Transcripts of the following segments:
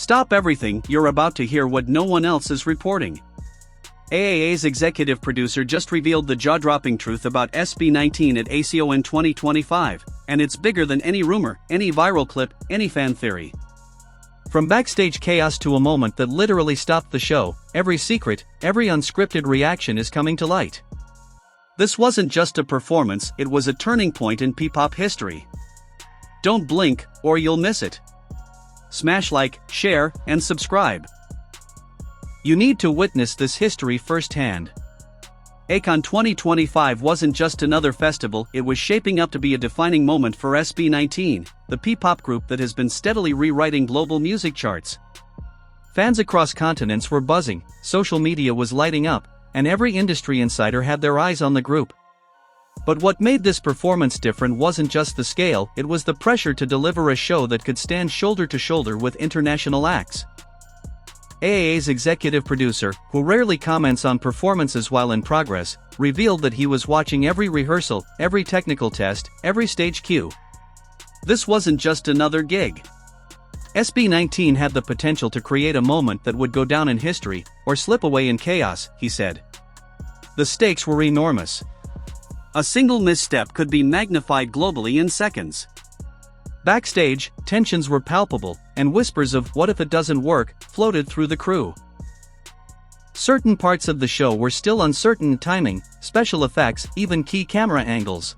Stop everything, you're about to hear what no one else is reporting. AAA's executive producer just revealed the jaw-dropping truth about SB19 at ACON 2025, and it's bigger than any rumor, any viral clip, any fan theory. From backstage chaos to a moment that literally stopped the show, every secret, every unscripted reaction is coming to light. This wasn't just a performance, it was a turning point in P-pop history. Don't blink, or you'll miss it. Smash like, share, and subscribe. You need to witness this history firsthand. ACON 2025 wasn't just another festival, it was shaping up to be a defining moment for SB19, the P-pop group that has been steadily rewriting global music charts. Fans across continents were buzzing, social media was lighting up, and every industry insider had their eyes on the group. But what made this performance different wasn't just the scale, it was the pressure to deliver a show that could stand shoulder to shoulder with international acts. AAA's executive producer, who rarely comments on performances while in progress, revealed that he was watching every rehearsal, every technical test, every stage cue. This wasn't just another gig. SB19 had the potential to create a moment that would go down in history, or slip away in chaos, he said. The stakes were enormous. A single misstep could be magnified globally in seconds. Backstage, tensions were palpable, and whispers of "what if it doesn't work" floated through the crew. Certain parts of the show were still uncertain in timing, special effects, even key camera angles.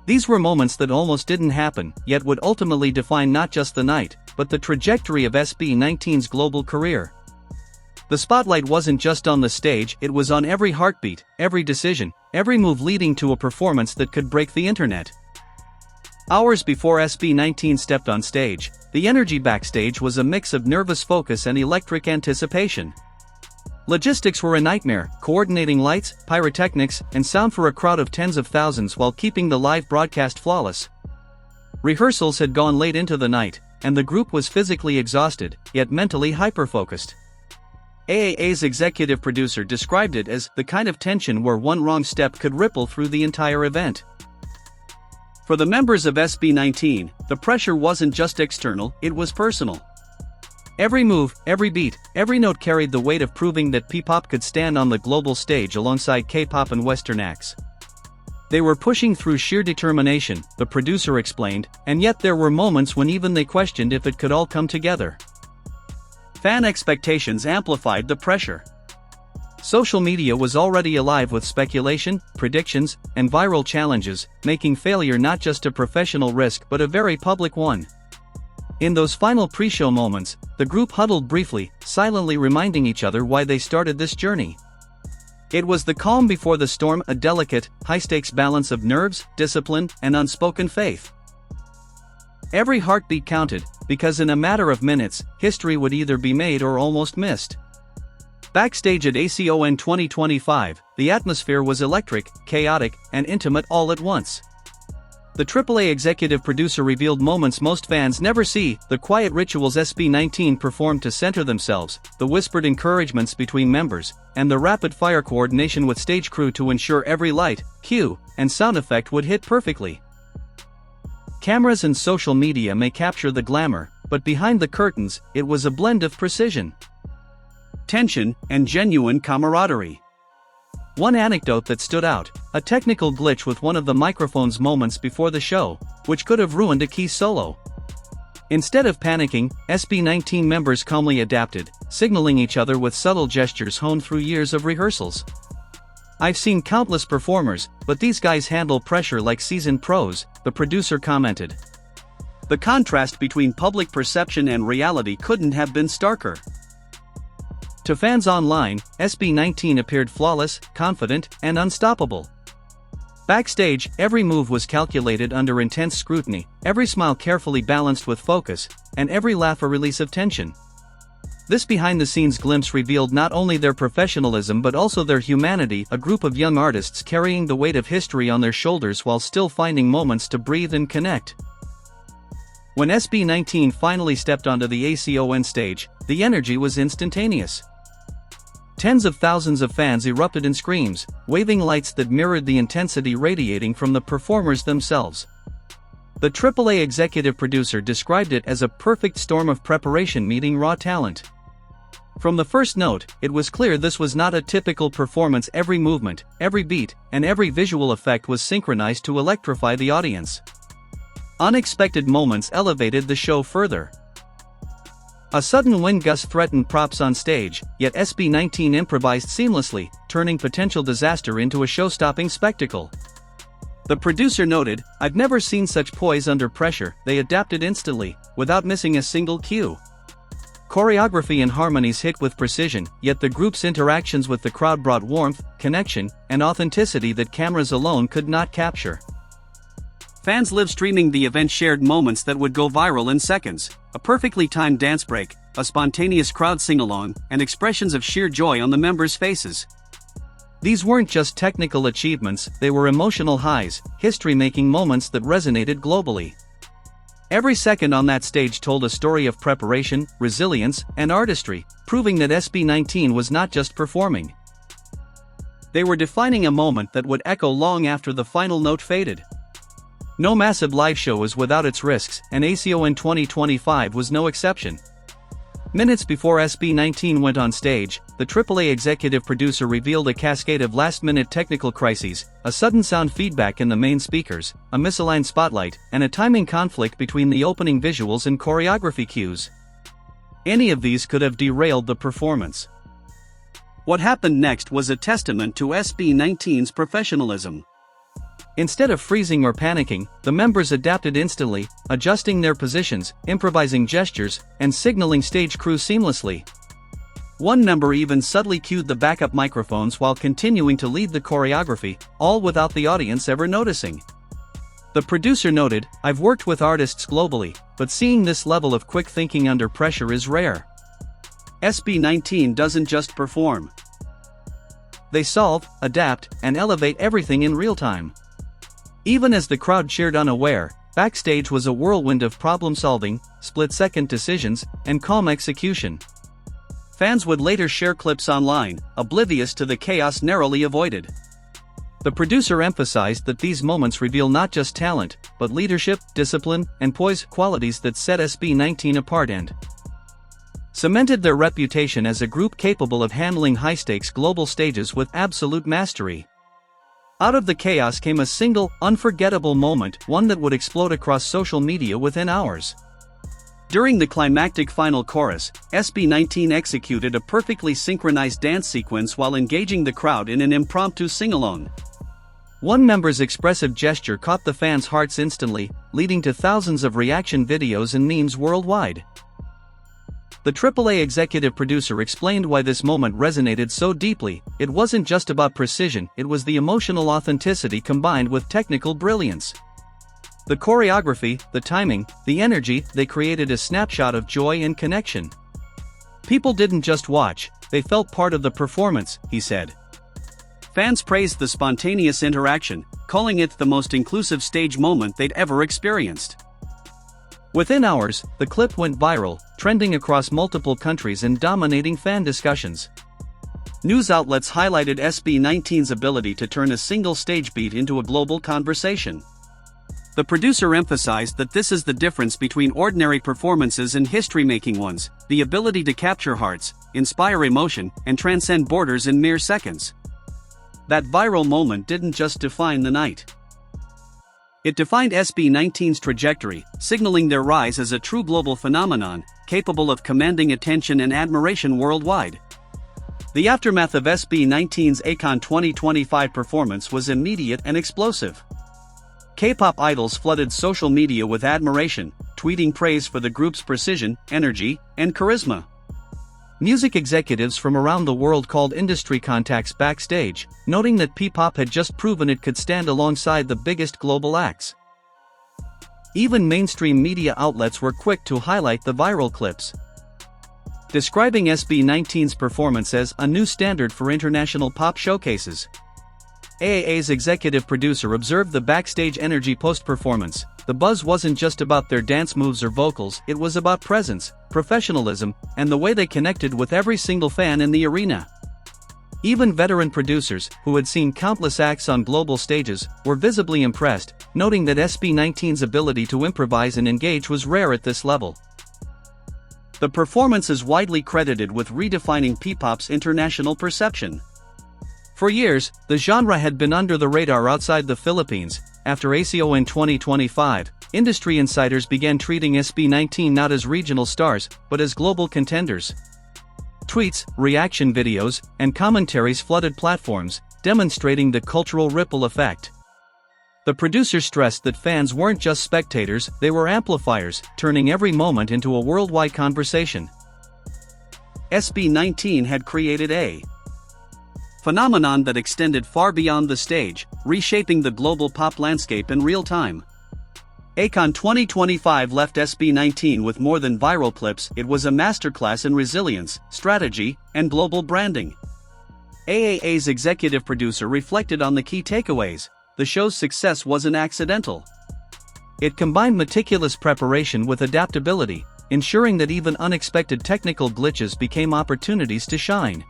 These were moments that almost didn't happen, yet would ultimately define not just the night, but the trajectory of SB19's global career. The spotlight wasn't just on the stage, it was on every heartbeat, every decision, every move leading to a performance that could break the internet. Hours before SB19 stepped on stage, the energy backstage was a mix of nervous focus and electric anticipation. Logistics were a nightmare, coordinating lights, pyrotechnics, and sound for a crowd of tens of thousands while keeping the live broadcast flawless. Rehearsals had gone late into the night, and the group was physically exhausted, yet mentally hyper-focused. AAA's executive producer described it as the kind of tension where one wrong step could ripple through the entire event. For the members of SB19, the pressure wasn't just external, it was personal. Every move, every beat, every note carried the weight of proving that P-pop could stand on the global stage alongside K-pop and Western acts. They were pushing through sheer determination, the producer explained, and yet there were moments when even they questioned if it could all come together. Fan expectations amplified the pressure. Social media was already alive with speculation, predictions, and viral challenges, making failure not just a professional risk but a very public one. In those final pre-show moments, the group huddled briefly, silently reminding each other why they started this journey. It was the calm before the storm, a delicate, high-stakes balance of nerves, discipline, and unspoken faith. Every heartbeat counted, because in a matter of minutes, history would either be made or almost missed. Backstage at ACON 2025, the atmosphere was electric, chaotic, and intimate all at once. The AAA executive producer revealed moments most fans never see, the quiet rituals SB19 performed to center themselves, the whispered encouragements between members, and the rapid-fire coordination with stage crew to ensure every light, cue, and sound effect would hit perfectly. Cameras and social media may capture the glamour, but behind the curtains, it was a blend of precision, tension, and genuine camaraderie. One anecdote that stood out, a technical glitch with one of the microphones moments before the show, which could have ruined a key solo. Instead of panicking, SB19 members calmly adapted, signaling each other with subtle gestures honed through years of rehearsals. "I've seen countless performers, but these guys handle pressure like seasoned pros," the producer commented. The contrast between public perception and reality couldn't have been starker. To fans online, SB19 appeared flawless, confident, and unstoppable. Backstage, every move was calculated under intense scrutiny, every smile carefully balanced with focus, and every laugh a release of tension. This behind-the-scenes glimpse revealed not only their professionalism but also their humanity, a group of young artists carrying the weight of history on their shoulders while still finding moments to breathe and connect. When SB19 finally stepped onto the ACON stage, the energy was instantaneous. Tens of thousands of fans erupted in screams, waving lights that mirrored the intensity radiating from the performers themselves. The AAA executive producer described it as a perfect storm of preparation meeting raw talent. From the first note, it was clear this was not a typical performance. Every movement, every beat, and every visual effect was synchronized to electrify the audience. Unexpected moments elevated the show further. A sudden wind gust threatened props on stage, yet SB19 improvised seamlessly, turning potential disaster into a show-stopping spectacle. The producer noted, "I've never seen such poise under pressure." They adapted instantly, without missing a single cue. Choreography and harmonies hit with precision, yet the group's interactions with the crowd brought warmth, connection, and authenticity that cameras alone could not capture. Fans live streaming the event shared moments that would go viral in seconds: a perfectly timed dance break, a spontaneous crowd sing-along, and expressions of sheer joy on the members' faces. These weren't just technical achievements, they were emotional highs, history-making moments that resonated globally. Every second on that stage told a story of preparation, resilience, and artistry, proving that SB19 was not just performing. They were defining a moment that would echo long after the final note faded. No massive live show is without its risks, and ACON 2025 was no exception. Minutes before SB19 went on stage, the AAA executive producer revealed a cascade of last-minute technical crises: a sudden sound feedback in the main speakers, a misaligned spotlight, and a timing conflict between the opening visuals and choreography cues. Any of these could have derailed the performance. What happened next was a testament to SB19's professionalism. Instead of freezing or panicking, the members adapted instantly, adjusting their positions, improvising gestures, and signaling stage crew seamlessly. One member even subtly cued the backup microphones while continuing to lead the choreography, all without the audience ever noticing. The producer noted, "I've worked with artists globally, but seeing this level of quick thinking under pressure is rare." SB19 doesn't just perform. They solve, adapt, and elevate everything in real time. Even as the crowd cheered unaware, backstage was a whirlwind of problem-solving, split-second decisions, and calm execution. Fans would later share clips online, oblivious to the chaos narrowly avoided. The producer emphasized that these moments reveal not just talent, but leadership, discipline, and poise, qualities that set SB19 apart and cemented their reputation as a group capable of handling high-stakes global stages with absolute mastery. Out of the chaos came a single, unforgettable moment, one that would explode across social media within hours. During the climactic final chorus, SB19 executed a perfectly synchronized dance sequence while engaging the crowd in an impromptu sing-along. One member's expressive gesture caught the fans' hearts instantly, leading to thousands of reaction videos and memes worldwide. The AAA executive producer explained why this moment resonated so deeply. It wasn't just about precision, it was the emotional authenticity combined with technical brilliance. The choreography, the timing, the energy, they created a snapshot of joy and connection. People didn't just watch, they felt part of the performance, he said. Fans praised the spontaneous interaction, calling it the most inclusive stage moment they'd ever experienced. Within hours, the clip went viral, trending across multiple countries and dominating fan discussions. News outlets highlighted SB19's ability to turn a single stage beat into a global conversation. The producer emphasized that this is the difference between ordinary performances and history-making ones: the ability to capture hearts, inspire emotion, and transcend borders in mere seconds. That viral moment didn't just define the night. It defined SB19's trajectory, signaling their rise as a true global phenomenon, capable of commanding attention and admiration worldwide. The aftermath of SB19's ACON 2025 performance was immediate and explosive. K-pop idols flooded social media with admiration, tweeting praise for the group's precision, energy, and charisma. Music executives from around the world called industry contacts backstage, noting that P-pop had just proven it could stand alongside the biggest global acts. Even mainstream media outlets were quick to highlight the viral clips, describing SB19's performance as a new standard for international pop showcases. AAA's executive producer observed the backstage energy post-performance. The buzz wasn't just about their dance moves or vocals, it was about presence, professionalism, and the way they connected with every single fan in the arena. Even veteran producers, who had seen countless acts on global stages, were visibly impressed, noting that SB19's ability to improvise and engage was rare at this level. The performance is widely credited with redefining P-pop's international perception. For years, the genre had been under the radar outside the Philippines. After ACON 2025, industry insiders began treating SB19 not as regional stars, but as global contenders. Tweets, reaction videos, and commentaries flooded platforms, demonstrating the cultural ripple effect. The producer stressed that fans weren't just spectators, they were amplifiers, turning every moment into a worldwide conversation. SB19 had created a phenomenon that extended far beyond the stage, reshaping the global pop landscape in real time. ACON 2025 left SB19 with more than viral clips. It was a masterclass in resilience, strategy, and global branding. AAA's executive producer reflected on the key takeaways. The show's success wasn't accidental. It combined meticulous preparation with adaptability, ensuring that even unexpected technical glitches became opportunities to shine.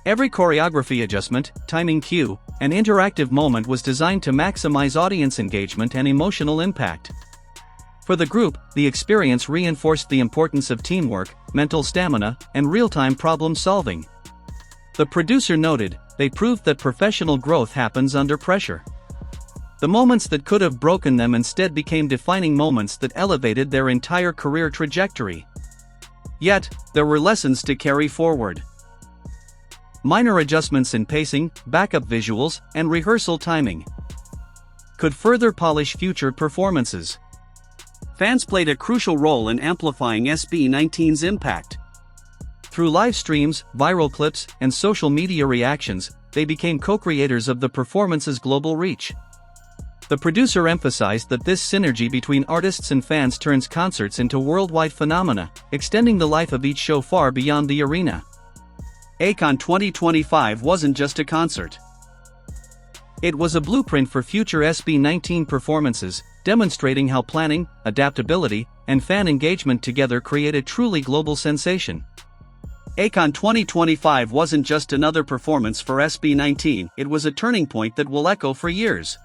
Every choreography adjustment, timing cue, and interactive moment was designed to maximize audience engagement and emotional impact. For the group, the experience reinforced the importance of teamwork, mental stamina, and real-time problem solving. The producer noted, they proved that professional growth happens under pressure. The moments that could have broken them instead became defining moments that elevated their entire career trajectory. Yet, there were lessons to carry forward. Minor adjustments in pacing, backup visuals, and rehearsal timing could further polish future performances. Fans played a crucial role in amplifying SB19's impact. Through live streams, viral clips, and social media reactions, they became co-creators of the performance's global reach. The producer emphasized that this synergy between artists and fans turns concerts into worldwide phenomena, extending the life of each show far beyond the arena. ACON 2025 wasn't just a concert. It was a blueprint for future SB19 performances, demonstrating how planning, adaptability, and fan engagement together create a truly global sensation. ACON 2025 wasn't just another performance for SB19, it was a turning point that will echo for years.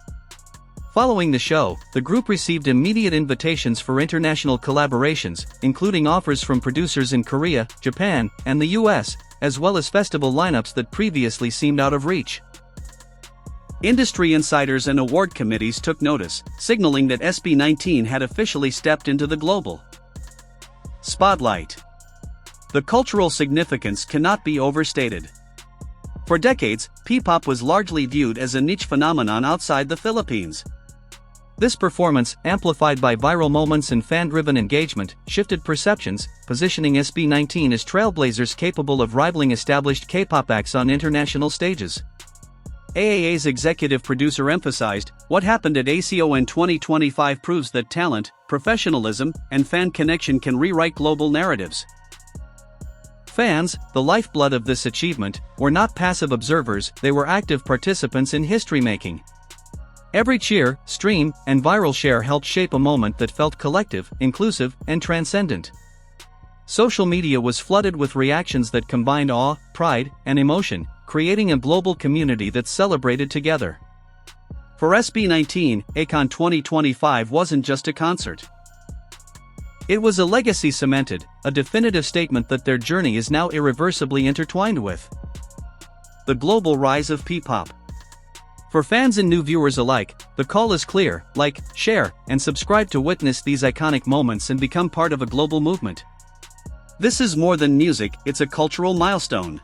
Following the show, the group received immediate invitations for international collaborations, including offers from producers in Korea, Japan, and the US, as well as festival lineups that previously seemed out of reach. Industry insiders and award committees took notice, signaling that SB19 had officially stepped into the global spotlight. The cultural significance cannot be overstated. For decades, P-pop was largely viewed as a niche phenomenon outside the Philippines. This performance, amplified by viral moments and fan-driven engagement, shifted perceptions, positioning SB19 as trailblazers capable of rivaling established K-pop acts on international stages. AAA's executive producer emphasized, "What happened at ACON 2025 proves that talent, professionalism, and fan connection can rewrite global narratives." Fans, the lifeblood of this achievement, were not passive observers, they were active participants in history-making. Every cheer, stream, and viral share helped shape a moment that felt collective, inclusive, and transcendent. Social media was flooded with reactions that combined awe, pride, and emotion, creating a global community that celebrated together. For SB19, ACON 2025 wasn't just a concert. It was a legacy cemented, a definitive statement that their journey is now irreversibly intertwined with the global rise of P-pop. For fans and new viewers alike, the call is clear: like, share, and subscribe to witness these iconic moments and become part of a global movement. This is more than music, it's a cultural milestone.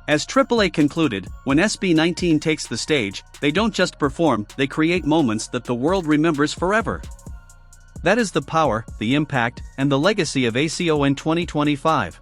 As AAA concluded, when SB19 takes the stage, they don't just perform, they create moments that the world remembers forever. That is the power, the impact, and the legacy of ACON 2025.